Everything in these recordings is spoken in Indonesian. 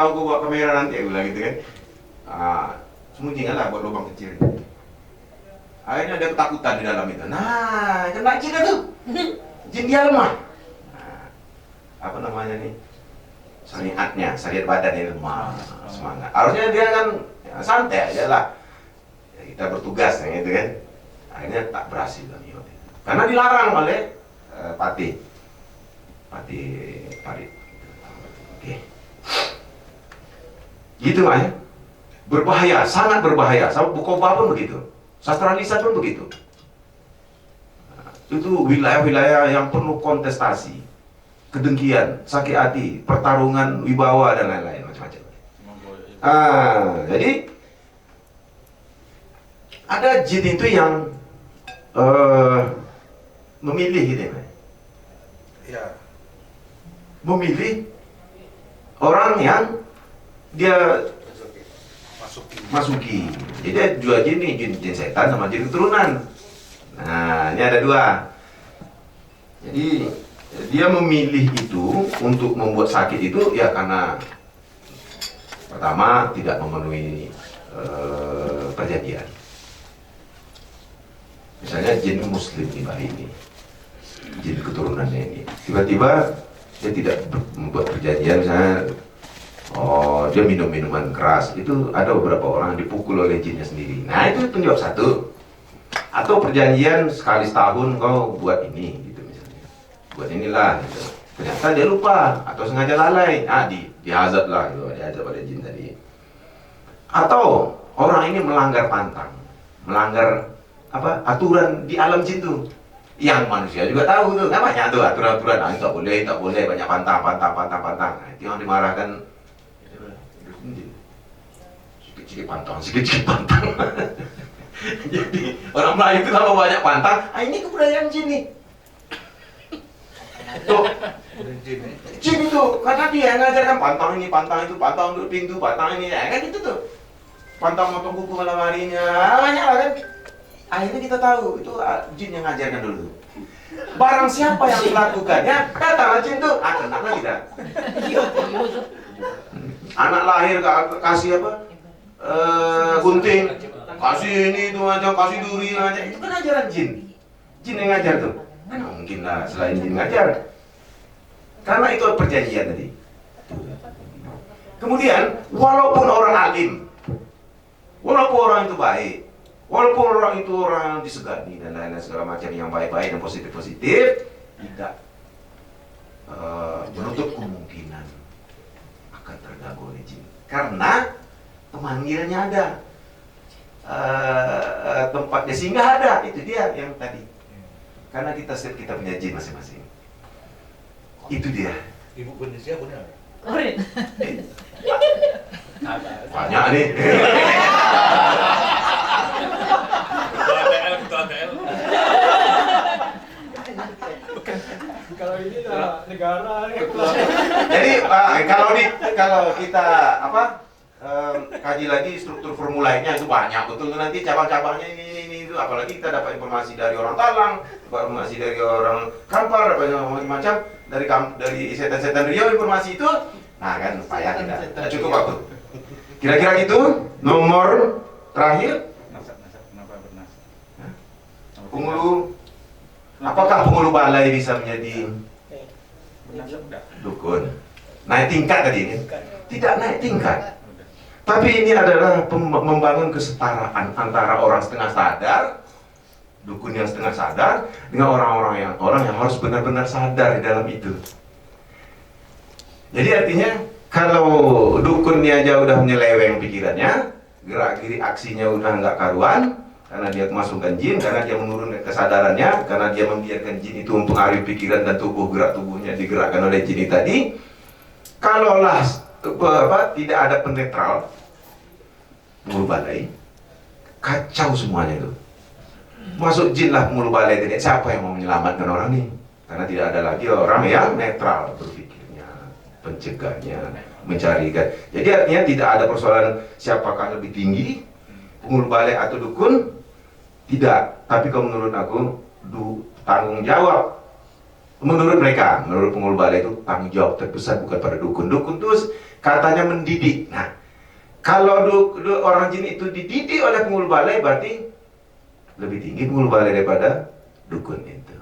Aku bawa kamera nanti, aku bilang gitu kan. Sembunyikan lah buat lubang kecil. Akhirnya ada ketakutan di dalam itu. Nah, kena jin itu. Jin dia lemah. Nah, apa namanya nih? Syariat badan ini lemah, semangat. Harusnya dia kan ya, santai aja lah. Ya, kita bertugas yang itu kan. Akhirnya tak berhasil kami. Karena dilarang oleh Patih. Oke. Gitu Pak ya. Berbahaya, sangat berbahaya. Bukoba pun begitu. Sastra lisan pun begitu. Nah, itu wilayah-wilayah yang penuh kontestasi, kedengkian, sakit hati, pertarungan wibawa dan lain-lain macam-macam. Jadi ada jin itu yang memilih gitu ya. Memilih orang yang dia masuki. Jadi ada dua jin nih, jin setan sama jin keturunan. Nah, ini ada dua. Jadi dia memilih itu untuk membuat sakit itu ya karena pertama tidak memenuhi perjanjian. Misalnya jin muslim di Bali ini, jin keturunannya ini, tiba-tiba dia tidak membuat perjanjian, misalnya dia minum minuman keras, itu ada beberapa orang yang dipukul oleh jinnya sendiri. Nah itu penyebab satu. Atau perjanjian sekali setahun kau buat ini, gitu misalnya, buat inilah, gitu. Ternyata dia lupa atau sengaja lalai, diazab lah, gitu. Diazab oleh jin tadi. Atau orang ini melanggar pantang, melanggar aturan di alam jin tuh, yang manusia juga tahu tuh, kan banyak tuh aturan-aturan, tak boleh, banyak pantang. Nah, itu yang dimarahkan. Sedikit pantang. Jadi orang Melayu itu kalau banyak pantang, ini kebudayaan jin nih. Tuh, jin itu, karena dia yang ngajarkan pantang ini, pantang itu, pantang untuk pintu, pantang ini, ya kan itu tuh. Pantang motong kuku malam harinya, banyak lah kan. Akhirnya kita tahu, itu jin yang ngajarkan dulu. Barang siapa yang melakukannya, datanglah jin tuh, kena lagi dah. Anak lahir kasih apa? Gunting, kasih ini itu aja, kasih duri aja, itu kan ajaran jin. Jin yang ngajar tuh. Nah, mungkin lah selain jin ngajar. Karena itu perjanjian tadi. Kemudian, walaupun orang alim, walaupun orang itu baik, walaupun orang itu orang yang disegani dan lain-lain segala macam yang baik-baik dan positif-positif, tidak menutup kemungkinan akan terganggu oleh jin. Karena pemanggilnya ada, tempat dia singgah ada, itu dia yang tadi. Karena kita punya jin masing-masing. Itu dia. Ibu Indonesia punya? Korin. Banyak nih. Ketua ATL. Kalau ini lah negara nih. Jadi kalau kita kaji lagi struktur formulanya itu banyak betul nanti cabang-cabangnya ini itu, apalagi kita dapat informasi dari orang Talang, informasi dari orang Kampar, macam-macam dari setan-setan Riau informasi itu. Nah kan payah tidak cukup aku. Kira-kira gitu. Nomor terakhir, Kenapa bernas? penghulu. Apakah penghulu balai bisa menjadi dukun? Naik tingkat tadi ini? Tidak naik tingkat. Tapi ini adalah membangun kesetaraan antara orang setengah sadar, dukun yang setengah sadar, dengan orang yang harus benar-benar sadar di dalam itu. Jadi artinya kalau dukunnya aja udah menyeleweng pikirannya, gerak-gerik aksinya udah nggak karuan, karena dia kemasukan jin, karena dia menurunkan kesadarannya, karena dia membiarkan jin itu mempengaruhi pikiran dan gerak tubuhnya digerakkan oleh jin tadi. Kalaulah tidak ada penetral, penghulu balai, kacau semuanya itu. Masuk jin lah penghulu balai tadi, siapa yang mau menyelamatkan orang ini? Karena tidak ada lagi orang yang netral berpikirnya, pencegahnya, mencarikan. Jadi artinya tidak ada persoalan siapakah lebih tinggi, penghulu balai atau dukun, tidak. Tapi kalau menurut aku, tanggung jawab menurut mereka, menurut penghulu balai itu tanggung jawab terbesar bukan pada dukun. Dukun itu katanya mendidik. Nah, kalau orang jin itu dididik oleh penghulu balai, berarti lebih tinggi penghulu balai daripada dukun itu.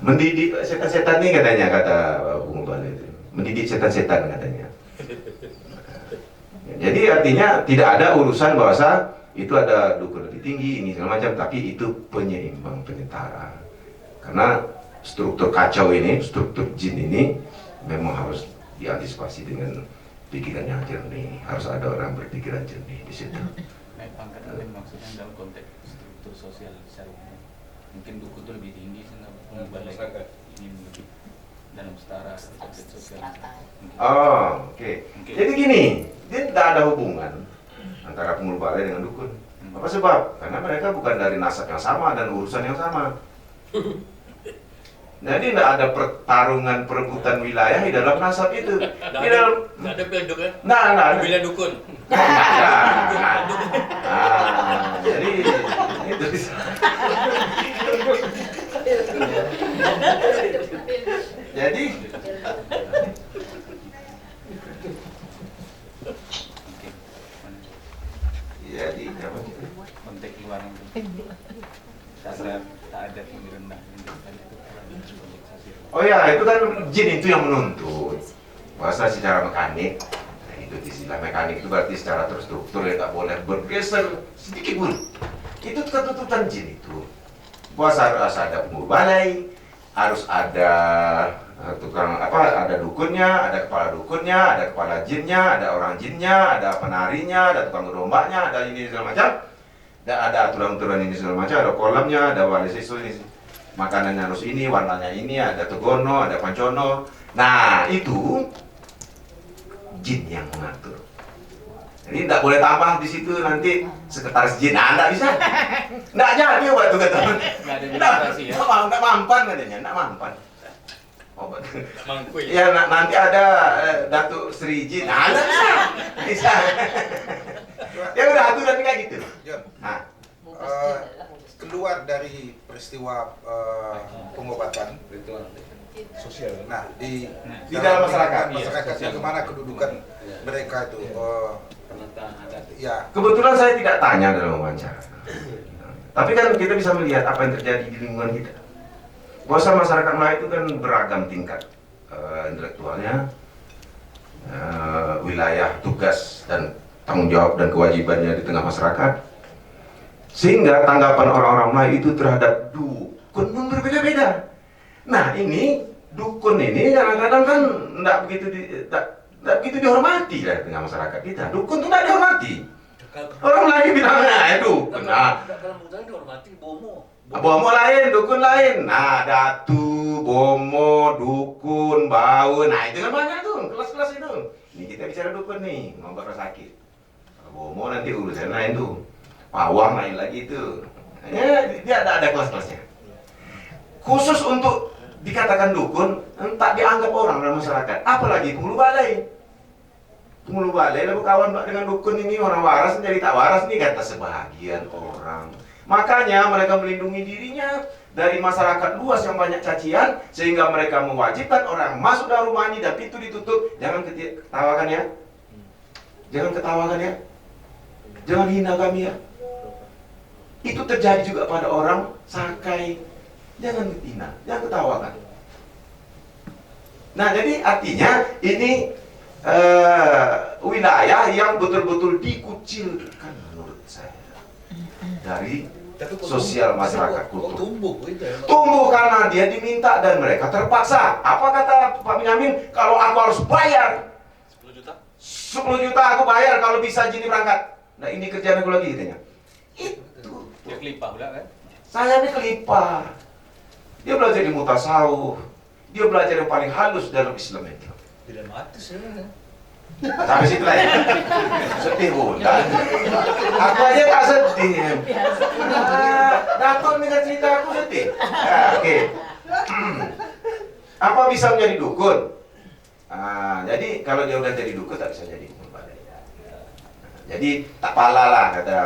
Mendidik setan-setan ini katanya, kata penghulu balai itu. Mendidik setan-setan katanya. Jadi artinya tidak ada urusan bahasa itu ada dukun lebih tinggi ini segala macam, tapi itu penyeimbang, penyetara. Karena struktur kacau ini, struktur jin ini memang harus diantisipasi dengan pikiran yang jernih. Harus ada orang berpikiran jernih di situ. Pangkat lain maksudnya dalam konteks struktur sosial secara umum. Mungkin dukun itu lebih tinggi sehingga pengembalian ini lebih dalam setara sosial. Oh, oke. Jadi gini, dia tidak ada hubungan antara penghulu balai dengan dukun. Apa sebab? Karena mereka bukan dari nasab yang sama dan urusan yang sama. Jadi tidak ada pertarungan perebutan wilayah di dalam nasab itu. Di dalam Nggak ada penduk kan? nah, Pemilihan dukun. jadi itu. Jadi jadi apa? Konteks luar itu. Tak ada tinggi rendah itu konteks sosial. Oh ya, itu kan jin itu yang menuntut. Bahasa secara mekanik. Nah, itu istilah mekanik itu berarti secara terstruktur ya tak boleh bergeser sedikit pun. Itu ketuntutan jin itu. Puasa harus ada penghulu balai, harus ada tukang apa, ada dukunnya, ada kepala dukunnya, ada kepala jinnya, ada orang jinnya, ada penarinya, ada tukang gerombaknya, ada ini segala macam. Dan ada aturan-aturan ini segala macam, ada kolamnya, ada wali sisu ini. Makanannya harus ini, warnanya ini, ada tegono, ada pancono. Nah, itu jin yang mengatur. Jadi tidak boleh tambah di situ nanti sekretaris jin. Nah, tidak bisa. Tidak jadi waktu kata. Nggak ada birokrasi ya. Tidak mampan katanya, tidak mampan. Oh, Mangkui. ya nanti ada Datuk Sri Jin. Nah, tidak bisa. Bisa. Ya udah aturan kayak gitu. Jon, Nah, keluar dari peristiwa pengobatan, Sosial. nah di dalam masyarakat. masyarakat bagaimana kedudukan mereka itu? Ya, kebetulan saya tidak tanya dalam wawancara. Tapi kan kita bisa melihat apa yang terjadi di lingkungan kita. Bahwa masyarakat Melayu itu kan beragam tingkat intelektualnya, wilayah, tugas dan tanggung jawab dan kewajibannya di tengah masyarakat. Sehingga tanggapan orang-orang Melayu itu terhadap dukun pun berbeda-beda. Nah, ini dukun ini kadang-kadang kan tidak begitu dihormati di tengah masyarakat kita. Dukun itu tidak dihormati. Orang Melayu bilangnya dukun. Nah, Dalam budaya dihormati bomo. bomo lain, dukun lain. Nah, datu, bomo, dukun, bau. Nah, itu kan banyak tuh, kelas-kelas itu. Ini kita bicara dukun nih, ngobat orang sakit. Kalau bomo nanti urusan lain tuh. Pawang lain lagi itu. Ya, dia ada kelas-kelasnya. Khusus untuk dikatakan dukun, tak dianggap orang dalam masyarakat. Apalagi penghulu balai. Penghulu balai lalu kawan dengan dukun ini orang waras menjadi tak waras nih kata sebahagian orang. Makanya mereka melindungi dirinya dari masyarakat luas yang banyak cacian, sehingga mereka mewajibkan orang masuk dalam rumah ini dan pintu ditutup. Jangan ketawakan ya. Jangan ketawakan ya. Jangan hina kami ya. Itu terjadi juga pada orang Sakai. Jangan hina, jangan ketawakan. Nah, jadi artinya ini wilayah yang betul-betul dikucilkan menurut saya dari sosial masyarakat kultur. Tumbuh karena dia diminta dan mereka terpaksa. Apa kata Pak Benyamin? Kalau aku harus bayar 10 juta? 10 juta aku bayar kalau bisa Jini berangkat. Nah, ini kerjaan aku lagi katanya. Itu. Dia kelipah pula kan? Saya ini kelipah. Dia belajar di mutasawuf. Dia belajar yang paling halus dalam Islam itu. Dilematis ya. Sampai situ lah ya. Sedih bukan? Aku aja tak sedih. Datuk dengar cerita aku sedih. Nah, oke. Apa bisa menjadi dukun? Jadi kalau dia udah jadi dukun tak bisa jadi dukun balai. Jadi tak pala lah kata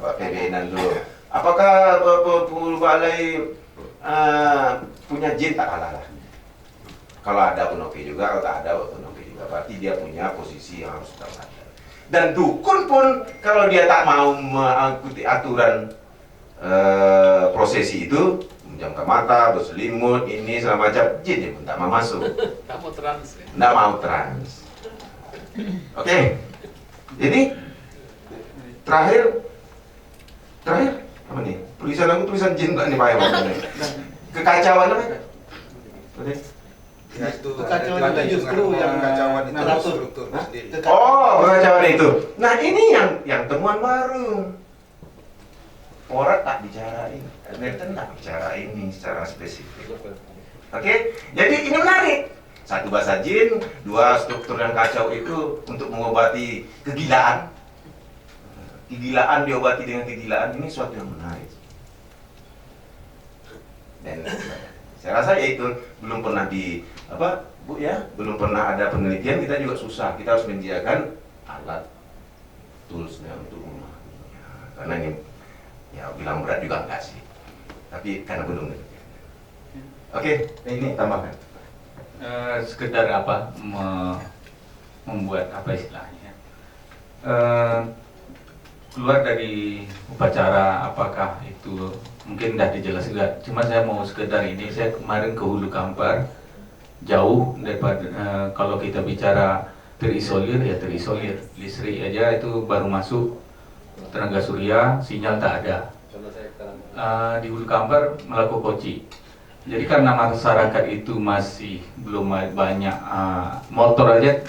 Pak PBN dulu. Apakah penghulu balai punya jin? Tak pala lah. Kalau ada pun oke juga, kalau tak ada pun oke juga. berarti dia punya posisi yang harus terhadap. Dan dukun pun kalau dia tak mau mengikuti aturan prosesi itu, menjamkan mata, berselimut, ini segala macam, jin dia pun tak mau masuk. Tak mau trans ya? Nggak mau trans. Oke, jadi terakhir apa nih? Tulisan aku tulisan jin nggak nih Pak Ewan? Kekacauan apa? Oke. Ya itu Kekacauan ada itu justru hitungan yang kekacauan itu mengatur. struktur sendiri. Oh, kekacauan itu. Nah ini yang temuan baru. Orang tak bicarain, Newton tak bicara ini secara spesifik. Oke, jadi ini menarik. Satu bahasa jin, dua struktur yang kacau itu untuk mengobati kegilaan. Kegilaan diobati dengan kegilaan, ini suatu yang menarik. Dan saya rasa ya itu belum pernah belum pernah ada penelitian. Kita juga susah, kita harus menyediakan alat toolsnya untuk memahaminya. Karena ini ya bilang berat juga enggak sih, tapi karena belum. Oke, ini tambahkan. Sekedar membuat apa istilahnya, keluar dari upacara apakah itu mungkin sudah dijelaskan juga. Cuma saya mau sekedar ini, saya kemarin ke Hulu Kampar, jauh daripada kalau kita bicara terisolir ya terisolir, listrik aja itu baru masuk tenaga surya, sinyal tak ada. Di Hulu Kampar melakukan koci. Jadi karena masyarakat itu masih belum banyak motor aja.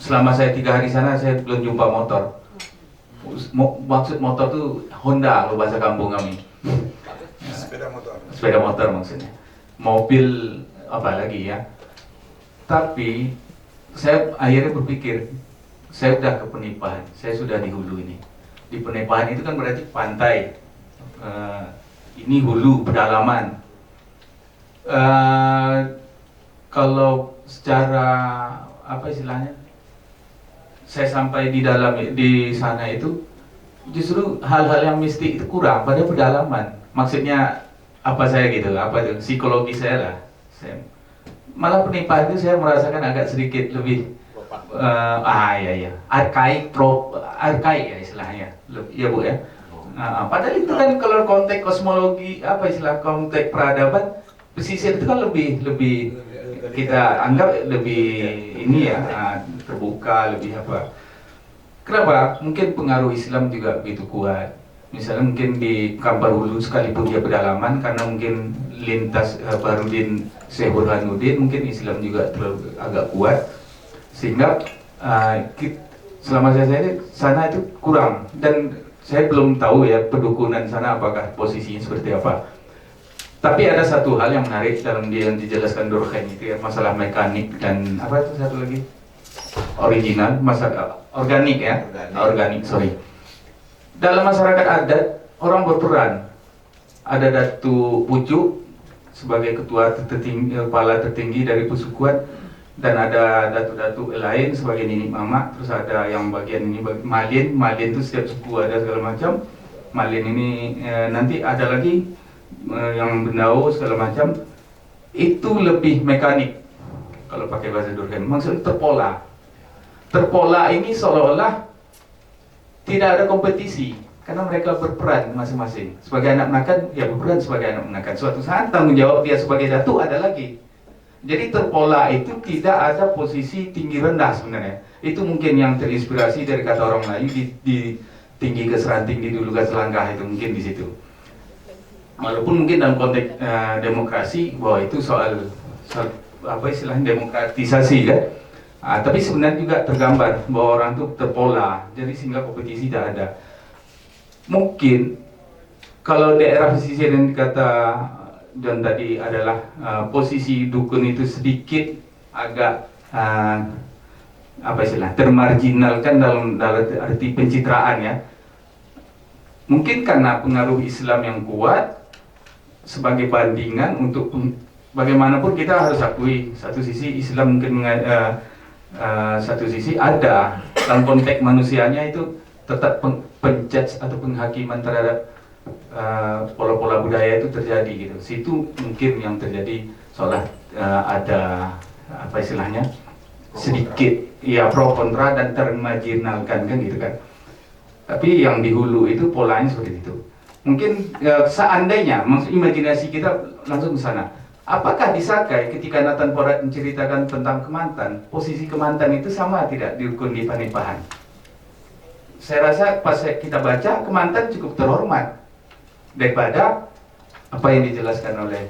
Selama saya 3 hari sana saya belum jumpa motor. Maksud motor tuh Honda kalau bahasa kampung kami. Sepeda motor maksudnya. Mobil apa lagi ya. Tapi saya akhirnya berpikir, saya sudah ke Penipahan, saya sudah di hulu ini. Di Penipahan itu kan berarti pantai. Ini hulu pedalaman. Kalau secara apa istilahnya, saya sampai di sana itu justru hal-hal yang mistik itu kurang pada pedalaman. Maksudnya apa saya gitu, apa itu psikologi saya lah. Malah Penipahan itu saya merasakan agak sedikit lebih arkaik ya istilahnya, ya Bu ya. Padahal itu kan kalau konteks kosmologi apa istilah konteks peradaban pesisir itu kan lebih kita anggap lebih ini ya terbuka, lebih apa. Kenapa? Mungkin pengaruh Islam juga begitu kuat. Misalnya mungkin di Kampar Hulu sekalipun dia pedalaman, karena mungkin lintas Baharudin Syekh Burhanuddin, mungkin Islam juga agak kuat, sehingga selama saya sana itu kurang. Dan saya belum tahu ya pedukunan sana apakah posisinya seperti apa. Tapi ada satu hal yang menarik dalam dia yang dijelaskan Durkheim itu ya, masalah mekanik dan apa itu satu lagi original, masalah organik ya, organik sorry. Dalam masyarakat adat orang berperan. Ada Datu Pucuk sebagai ketua tertinggi, kepala tertinggi dari pesukuan, dan ada datu-datu lain sebagai nini mama. Terus ada yang bagian ini malin itu setiap suku ada segala macam. Malin ini nanti ada lagi yang bendau segala macam. Itu lebih mekanik kalau pakai bahasa Durkheim. Maksudnya terpola ini seolah-olah tidak ada kompetisi, karena mereka berperan masing-masing. Sebagai anak menakan, ya berperan sebagai anak menakan. Suatu saat tanggung jawab dia sebagai datu ada lagi. Jadi terpola itu tidak ada posisi tinggi rendah sebenarnya. Itu mungkin yang terinspirasi dari kata orang Melayu di tinggi ke seranting, di dulu ke selangkah, itu mungkin di situ. Walaupun mungkin dalam konteks demokrasi, bahwa itu soal apa istilahnya demokratisasi kan. Tapi sebenarnya juga tergambar bahwa orang itu terpola, jadi sehingga kompetisi tidak ada. Mungkin kalau daerah pesisir yang dikata dan tadi adalah posisi dukun itu sedikit agak apa istilah termarginalkan dalam arti pencitraan ya. Mungkin karena pengaruh Islam yang kuat sebagai bandingan untuk bagaimanapun kita harus akui satu sisi Islam mungkin satu sisi ada dalam konteks manusianya itu tetap penjudge atau penghakiman terhadap pola-pola budaya itu terjadi gitu. Situ mungkin yang terjadi seolah ada apa istilahnya sedikit ya pro kontra dan termarginalkan kan gitu kan. Tapi yang di hulu itu polanya seperti itu. Mungkin seandainya imajinasi kita langsung ke sana. Apakah di Sakai ketika Nathan Porat menceritakan tentang Kemantan, posisi Kemantan itu sama tidak di rukun Nipah-Nipahan? Saya rasa pas kita baca Kemantan cukup terhormat daripada apa yang dijelaskan oleh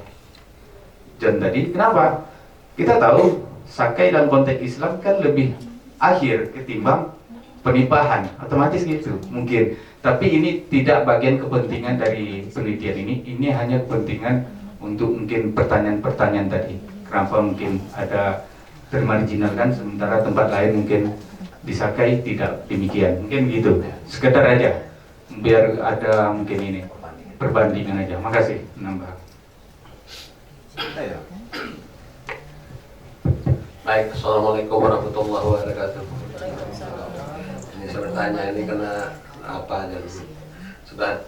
John tadi. Kenapa? Kita tahu Sakai dalam konteks Islam kan lebih akhir ketimbang Penipahan, otomatis gitu mungkin. Tapi ini tidak bagian kepentingan dari penelitian ini hanya kepentingan untuk mungkin pertanyaan-pertanyaan tadi. Kenapa mungkin ada termarginalkan sementara tempat lain mungkin disakai tidak demikian. Mungkin gitu. Sekedar aja biar ada mungkin ini perbandingan aja. Makasih menambah. Baik, Assalamualaikum warahmatullahi wabarakatuh. Ini saya bertanya ini karena apa dan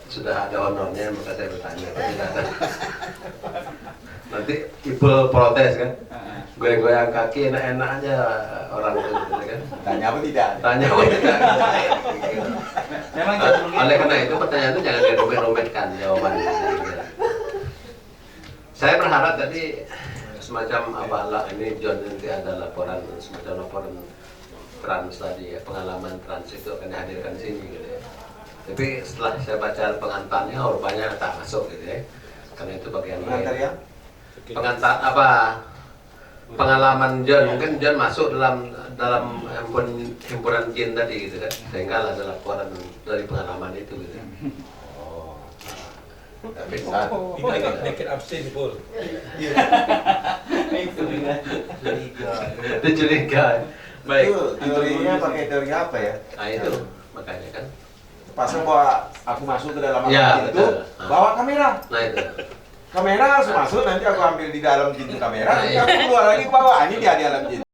sudah ada honornya maka saya bertanya. Tidak ada. Nanti ibu protes kan? Goyang-goyang kaki enak-enak aja orang itu kan? Tanya apa tidak? Tanya apa tidak? Memang Oleh karena itu pertanyaan itu jangan dirumit-rumitkan jawabannya. Saya berharap tadi semacam apa lah ini John nanti ada laporan semacam laporan trans tadi ya, pengalaman trans itu akan dihadirkan di sini gitu ya. Tapi setelah saya baca pengantarnya rupanya tak masuk gitu ya. Karena itu bagian Pengantar ya? pengantar apa pengalaman John, mungkin John masuk dalam himpunan jin tadi gitu kan, sehingga ada laporan dari pengalaman itu gitu. Oh. Tapi Ini naked abstain full. itu curiga. Baik. Itu teorinya pakai teori apa ya? Nah itu makanya kan. Pasang bahwa aku masuk ke dalam Ya, itu, betul. bawa kamera. Nah itu. Kamera harus masuk, nanti aku ambil di dalam jin kamera, nanti Iya. aku keluar lagi ke bawah. Ini dia di dalam jin.